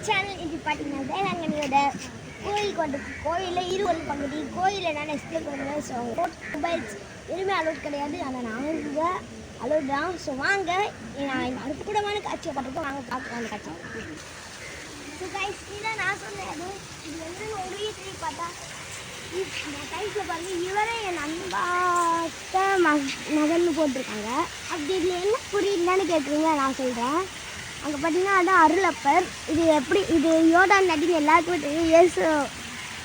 Channel இது பார்த்தீங்கன்னா வேளாங்கண்ணியோட கோயிலில் இருவரும் பகுதி கோயிலில் நான் எக்ஸ்பிளைன் பண்ணுவேன். ஸோ மொபைல்ஸ் எதுவுமே அலோட் கிடையாது. ஆனால் நாங்கள் அலோட் தான். ஸோ வாங்க, நான் அற்புதமான காட்சியை பார்த்துட்டு வாங்க பார்க்கலாம் அந்த காட்சி. ஸோ கைஸ், இதான் நான் சொன்னேன். இது வந்து உங்களுக்கே திரும்பி பார்த்தா இந்த கைஸில் பாருங்கள், இவரே என் அன்பாத்த மகன்னு போட்டிருக்காங்க. அப்படி இதில் என்ன புரியுதுன்னு கேட்குறீங்க, நான் சொல்கிறேன். அங்கே பார்த்தீங்கன்னா அதான் அருளப்பர். இது எப்படி, இது யோடா நடிகை எல்லாருக்குமே தெரியும். இயேசு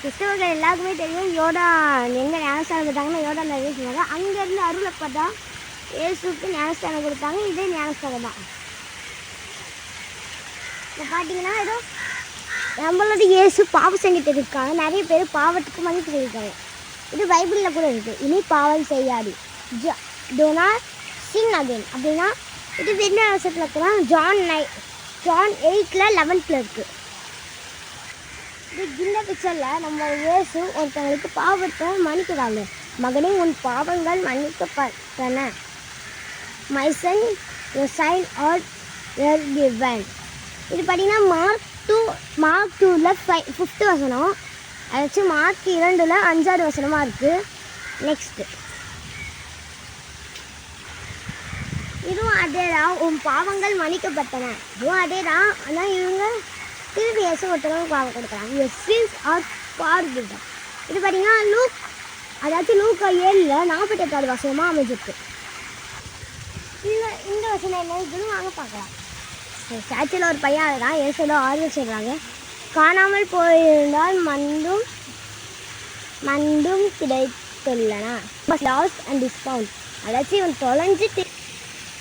கிறிஸ்தவர்கள் எல்லாருக்குமே தெரியும். யோடா எங்கே ஞானஸ்தானம் கொடுத்தாங்கன்னா யோடா நடிகை சொன்னாங்க. அங்கேருந்து அருளப்பர் தான் இயேசுக்கு ஞானஸ்தானம் கொடுத்தாங்க. இதே ஞானஸ்தானம் தான். இப்போ பார்த்தீங்கன்னா ஏதோ நம்மளோட இயேசு பாவம் செஞ்சுட்டு இருக்காங்க. நிறைய பேர் பாவத்துக்கு மன்னிப்பு சொல்லியிருக்காங்க. இது பைபிளில் கூட இருக்குது. இனி பாவம் செய்யாது, do not sin again அப்படின்னா இது என்ன வருஷத்தில் இருக்குன்னா ஜான் 8:11 இருக்குது. இது இந்த பிக்சரில் நம்ம இயேசு ஒருத்தவங்களுக்கு பாவத்தை மன்னிக்கிறாங்க. மகனே, உன் பாவங்கள் மன்னிக்கப்பட்டன. My son, your sign are given. இது பார்த்தீங்கன்னா மார்க் 2ல் 5th வசனம். அதாச்சு மார்க் 2ல் 5வது வசனமாக இருக்குது. நெக்ஸ்ட்டு இதுவும் அதே தான், உன் பாவங்கள் மன்னிக்கப்பட்டன. இதுவும் அதே தான். ஆனால் இவங்க திருப்பி இயேசு ஒருத்தவங்க பாவம் கொடுக்குறாங்க. your sins are forgiven. இது பார்த்தீங்கன்னா அதாச்சும் லூக்கா 7:48 வசனமாக அமைஞ்சிருக்கு. இந்த வசனம் என்ன இதுன்னு வாங்க பார்க்கலாம். ஸ்டாச்சுவில் ஒரு பையன் தான் இயேசுல ஆரம்பிச்சிடுறாங்க. காணாமல் போயிருந்தால் மண்டும் கிடைத்துள்ளன. Last and is found. அதாச்சும் இவன் தொலைஞ்சிட்டு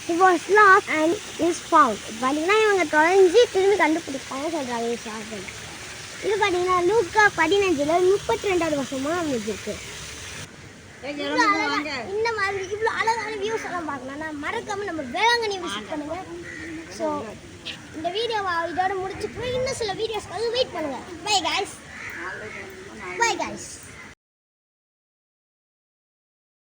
he was lost and is found. பார்த்தீங்கன்னா இவங்க தொலைஞ்சி திரும்பி கண்டுபிடிப்பாங்க சொல்கிறாங்க இயேசு. இது பார்த்தீங்கன்னா லூக்கா 15:32 வசனமாக அமைஞ்சிருக்கு. இந்த மாதிரி இவ்வளோ அழகான வியூஸ் எல்லாம் பார்க்கணும்னா மறக்காமல் நம்ம வேளாங்கண்ணி விசிட் பண்ணுங்கள். ஸோ இந்த வீடியோவை இதோட முடிச்சுட்டு இன்னும் சில வீடியோஸ்க்காக வெயிட் பண்ணுங்கள். Bye guys.